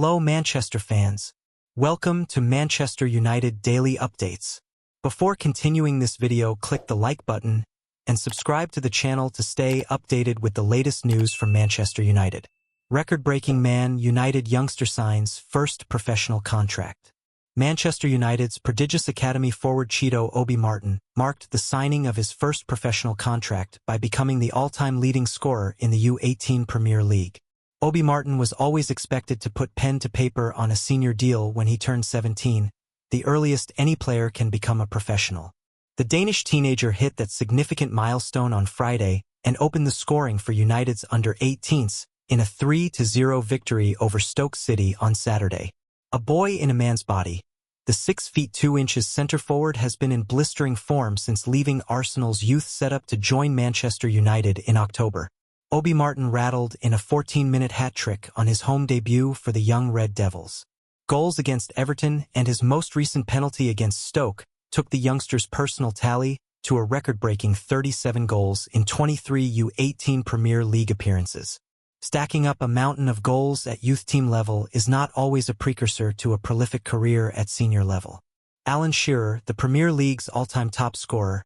Hello Manchester fans. Welcome to Manchester United Daily Updates. Before continuing this video, click the like button and subscribe to the channel to stay updated with the latest news from Manchester United. Record-breaking Man United youngster signs first professional contract. Manchester United's prodigious academy forward Cheeto Obi Martin marked the signing of his first professional contract by becoming the all-time leading scorer in the U18 Premier League. Obi Martin was always expected to put pen to paper on a senior deal when he turned 17, the earliest any player can become a professional. The Danish teenager hit that significant milestone on Friday and opened the scoring for United's under-18s in a 3-0 victory over Stoke City on Saturday. A boy in a man's body, the 6 feet 2 inches centre-forward has been in blistering form since leaving Arsenal's youth setup to join Manchester United in October. Obi Martin rattled in a 14-minute hat-trick on his home debut for the young Red Devils. Goals against Everton and his most recent penalty against Stoke took the youngster's personal tally to a record-breaking 37 goals in 23 U18 Premier League appearances. Stacking up a mountain of goals at youth team level is not always a precursor to a prolific career at senior level. Alan Shearer, the Premier League's all-time top scorer,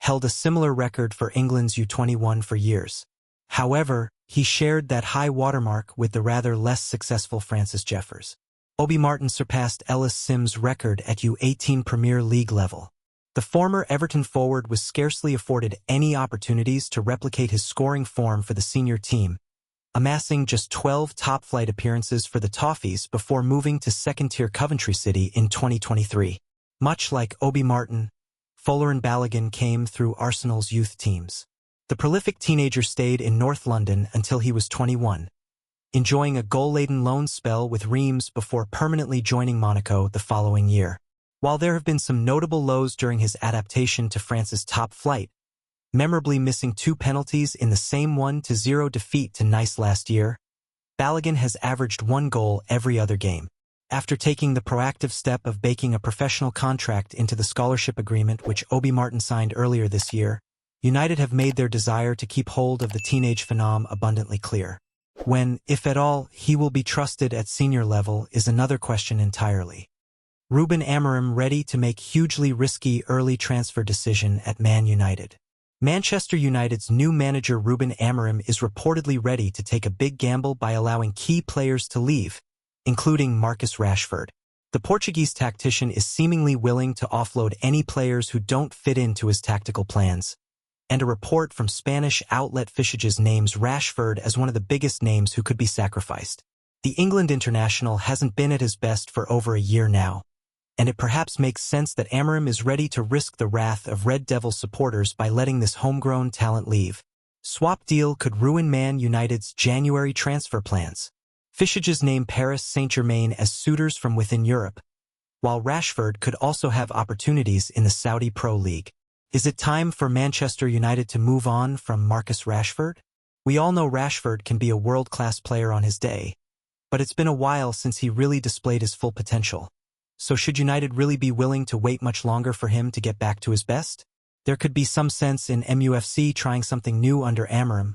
held a similar record for England's U21 for years. However, he shared that high watermark with the rather less successful Francis Jeffers. Obi Martin surpassed Ellis Simms' record at U18 Premier League level. The former Everton forward was scarcely afforded any opportunities to replicate his scoring form for the senior team, amassing just 12 top-flight appearances for the Toffees before moving to second-tier Coventry City in 2023. Much like Obi Martin, Folarin Balogun came through Arsenal's youth teams. The prolific teenager stayed in North London until he was 21, enjoying a goal-laden loan spell with Reims before permanently joining Monaco the following year. While there have been some notable lows during his adaptation to France's top flight, memorably missing 2 penalties in the same 1-0 defeat to Nice last year, Balogun has averaged 1 goal every other game. After taking the proactive step of baking a professional contract into the scholarship agreement which Obi Martin signed earlier this year, United have made their desire to keep hold of the teenage phenom abundantly clear. When, if at all, he will be trusted at senior level is another question entirely. Ruben Amorim ready to make hugely risky early transfer decision at Man United. Manchester United's new manager Ruben Amorim is reportedly ready to take a big gamble by allowing key players to leave, including Marcus Rashford. The Portuguese tactician is seemingly willing to offload any players who don't fit into his tactical plans, and a report from Spanish outlet Fischages names Rashford as one of the biggest names who could be sacrificed. The England international hasn't been at his best for over a year now, and it perhaps makes sense that Amorim is ready to risk the wrath of Red Devil supporters by letting this homegrown talent leave. Swap deal could ruin Man United's January transfer plans. Fischages name Paris Saint-Germain as suitors from within Europe, while Rashford could also have opportunities in the Saudi Pro League. Is it time for Manchester United to move on from Marcus Rashford? We all know Rashford can be a world-class player on his day, but it's been a while since he really displayed his full potential. So should United really be willing to wait much longer for him to get back to his best? There could be some sense in MUFC trying something new under Amorim.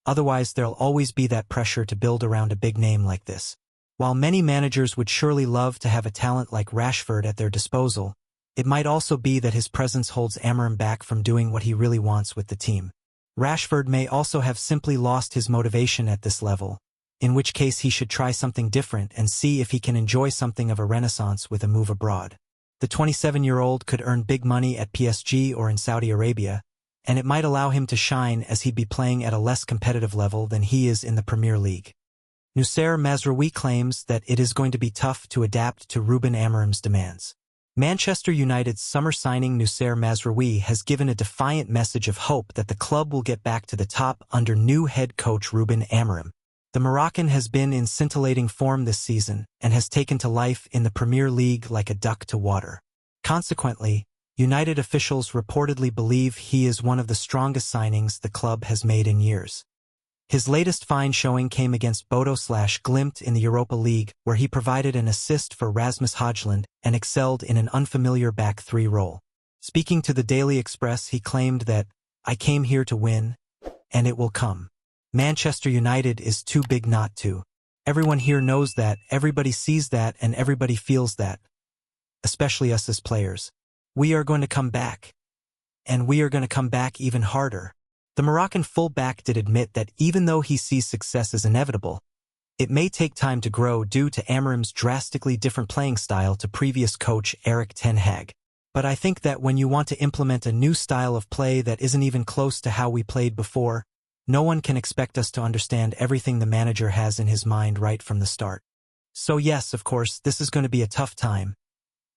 Otherwise, there'll always be that pressure to build around a big name like this. While many managers would surely love to have a talent like Rashford at their disposal, it might also be that his presence holds Amorim back from doing what he really wants with the team. Rashford may also have simply lost his motivation at this level, in which case he should try something different and see if he can enjoy something of a renaissance with a move abroad. The 27-year-old could earn big money at PSG or in Saudi Arabia, and it might allow him to shine as he'd be playing at a less competitive level than he is in the Premier League. Noussair Mazraoui claims that it is going to be tough to adapt to Ruben Amorim's demands. Manchester United's summer signing Noussair Mazraoui has given a defiant message of hope that the club will get back to the top under new head coach Ruben Amorim. The Moroccan has been in scintillating form this season and has taken to life in the Premier League like a duck to water. Consequently, United officials reportedly believe he is one of the strongest signings the club has made in years. His latest fine showing came against Bodo/Glimt in the Europa League, where he provided an assist for Rasmus Højlund and excelled in an unfamiliar back three role. Speaking to the Daily Express, he claimed that, "I came here to win, and it will come. Manchester United is too big not to, Everyone here knows that, everybody sees that, and everybody feels that, especially us as players. We are going to come back. And we are going to come back even harder. The Moroccan fullback did admit that even though he sees success as inevitable, it may take time to grow due to Amorim's drastically different playing style to previous coach Erik ten Hag. But I think that when you want to implement a new style of play that isn't even close to how we played before, no one can expect us to understand everything the manager has in his mind right from the start. So yes, of course, this is going to be a tough time.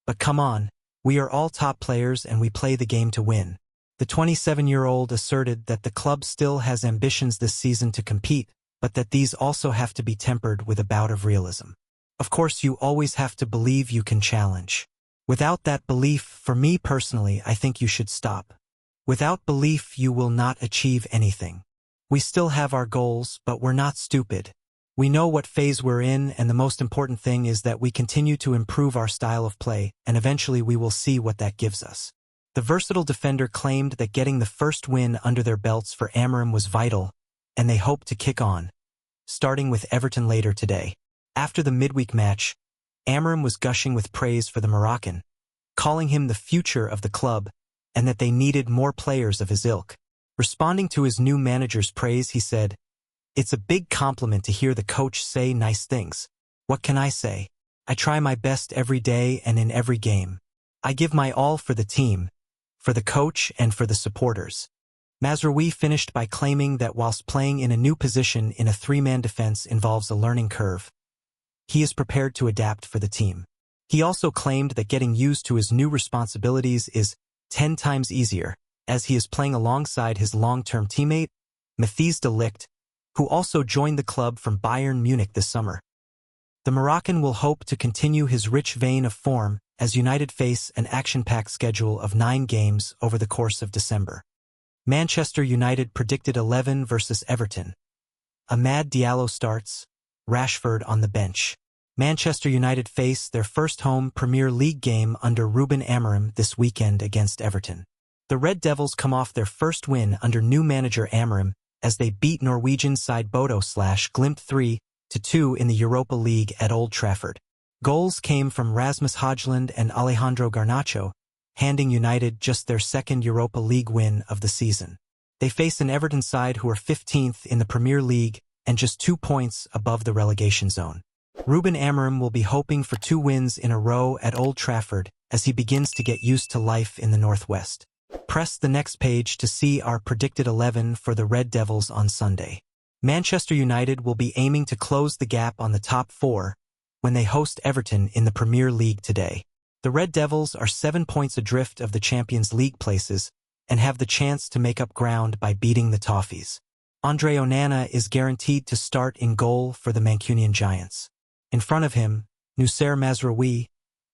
But come on, we are all top players and we play the game to win. The 27-year-old asserted that the club still has ambitions this season to compete, but that these also have to be tempered with a bout of realism. Of course, you always have to believe you can challenge. Without that belief, for me personally, I think you should stop. Without belief, you will not achieve anything. We still have our goals, but we're not stupid. We know what phase we're in, and the most important thing is that we continue to improve our style of play, and eventually we will see what that gives us. The versatile defender claimed that getting the first win under their belts for Amorim was vital, and they hope to kick on, starting with Everton later today. After the midweek match, Amorim was gushing with praise for the Moroccan, calling him the future of the club, and that they needed more players of his ilk. Responding to his new manager's praise, he said, "It's a big compliment to hear the coach say nice things. What can I say? I try my best every day and in every game. I give my all for the team, for the coach, and for the supporters." Mazraoui finished by claiming that whilst playing in a new position in a three-man defense involves a learning curve, he is prepared to adapt for the team. He also claimed that getting used to his new responsibilities is 10 times easier, as he is playing alongside his long-term teammate, Matthijs de Ligt, who also joined the club from Bayern Munich this summer. The Moroccan will hope to continue his rich vein of form as United face an action-packed schedule of 9 games over the course of December. Manchester United predicted 11 versus Everton. Amad Diallo starts, Rashford on the bench. Manchester United face their first home Premier League game under Ruben Amorim this weekend against Everton. The Red Devils come off their first win under new manager Amorim as they beat Norwegian side Bodo/Glimt 3-2 in the Europa League at Old Trafford. Goals came from Rasmus Højlund and Alejandro Garnacho, handing United just their second Europa League win of the season. They face an Everton side who are 15th in the Premier League and just 2 points above the relegation zone. Ruben Amorim will be hoping for 2 wins in a row at Old Trafford as he begins to get used to life in the Northwest. Press the next page to see our predicted 11 for the Red Devils on Sunday. Manchester United will be aiming to close the gap on the top 4 when they host Everton in the Premier League today. The Red Devils are 7 points adrift of the Champions League places and have the chance to make up ground by beating the Toffees. Andre Onana is guaranteed to start in goal for the Mancunian Giants. In front of him, Noussair Mazraoui,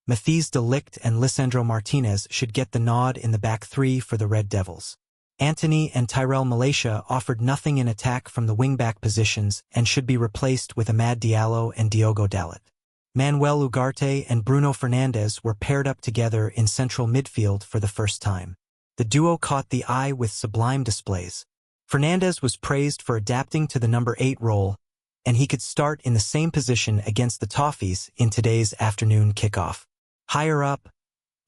Matthijs de Ligt and Lisandro Martinez should get the nod in the back 3 for the Red Devils. Antony and Tyrell Malaysia offered nothing in attack from the wing-back positions and should be replaced with Amad Diallo and Diogo Dalot. Manuel Ugarte and Bruno Fernandes were paired up together in central midfield for the first time. The duo caught the eye with sublime displays. Fernandes was praised for adapting to the number 8 role, and he could start in the same position against the Toffees in today's afternoon kickoff. Higher up,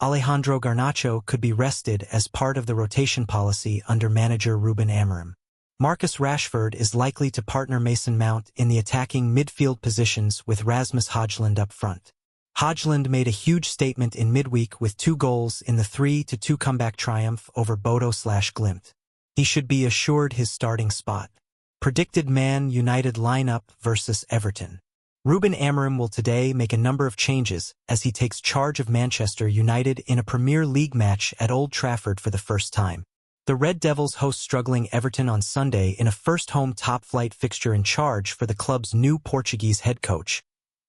Alejandro Garnacho could be rested as part of the rotation policy under manager Ruben Amorim. Marcus Rashford is likely to partner Mason Mount in the attacking midfield positions with Rasmus Højlund up front. Højlund made a huge statement in midweek with 2 goals in the 3-2 comeback triumph over Bodo/Glimt. He should be assured his starting spot. Predicted Man United lineup versus Everton. Ruben Amorim will today make a number of changes as he takes charge of Manchester United in a Premier League match at Old Trafford for the first time. The Red Devils host struggling Everton on Sunday in a first home top-flight fixture in charge for the club's new Portuguese head coach,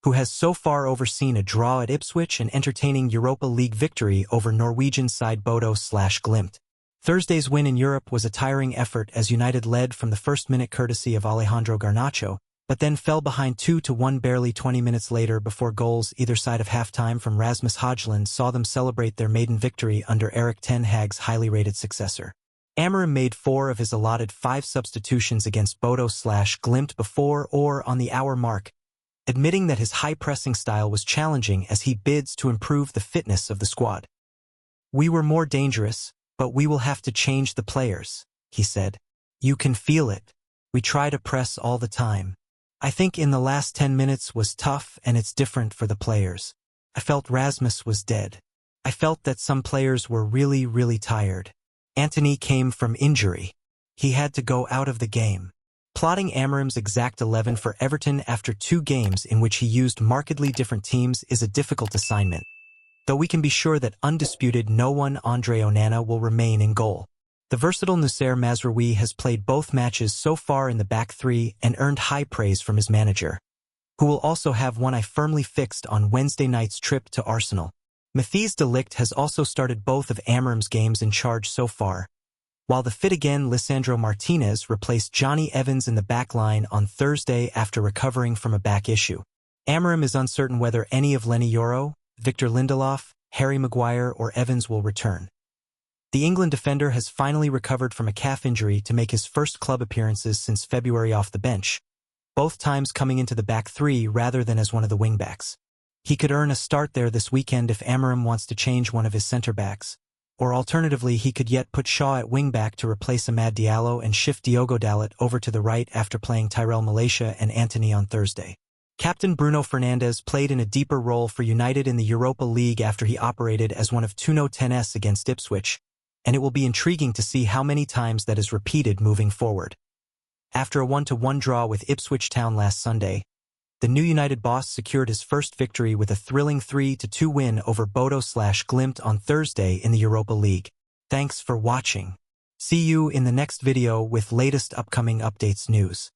who has so far overseen a draw at Ipswich and entertaining Europa League victory over Norwegian side Bodo/Glimt. Thursday's win in Europe was a tiring effort as United led from the first minute courtesy of Alejandro Garnacho, but then fell behind 2-1 barely 20 minutes later before goals either side of halftime from Rasmus Højlund saw them celebrate their maiden victory under Erik ten Hag's highly rated successor. Amorim made 4 of his allotted 5 substitutions against Bodo/Glimt before or on the hour mark, admitting that his high-pressing style was challenging as he bids to improve the fitness of the squad. "We were more dangerous, but we will have to change the players," he said. "You can feel it. We try to press all the time. I think in the last 10 minutes was tough and it's different for the players. I felt Rasmus was dead. I felt that some players were really tired. Antony came from injury. He had to go out of the game." Plotting Amorim's exact 11 for Everton after 2 games in which he used markedly different teams is a difficult assignment, though we can be sure that undisputed no one Andre Onana will remain in goal. The versatile Noussair Mazraoui has played both matches so far in the back three and earned high praise from his manager, who will also have one eye firmly fixed on Wednesday night's trip to Arsenal. Matthijs de Ligt has also started both of Amorim's games in charge so far, while the fit-again Lisandro Martinez replaced Johnny Evans in the back line on Thursday after recovering from a back issue. Amorim is uncertain whether any of Lenny Yoro, Victor Lindelof, Harry Maguire or Evans will return. The England defender has finally recovered from a calf injury to make his first club appearances since February off the bench, both times coming into the back three rather than as one of the wingbacks. He could earn a start there this weekend if Amorim wants to change one of his centre-backs, or alternatively he could yet put Shaw at wing-back to replace Amad Diallo and shift Diogo Dalot over to the right after playing Tyrell Malaysia and Antony on Thursday. Captain Bruno Fernandes played in a deeper role for United in the Europa League after he operated as one of Tuno Tenes against Ipswich, and it will be intriguing to see how many times that is repeated moving forward. After a 1-1 draw with Ipswich Town last Sunday, the new United boss secured his first victory with a thrilling 3-2 win over Bodo/Glimt on Thursday in the Europa League. Thanks for watching. See you in the next video with latest upcoming updates news.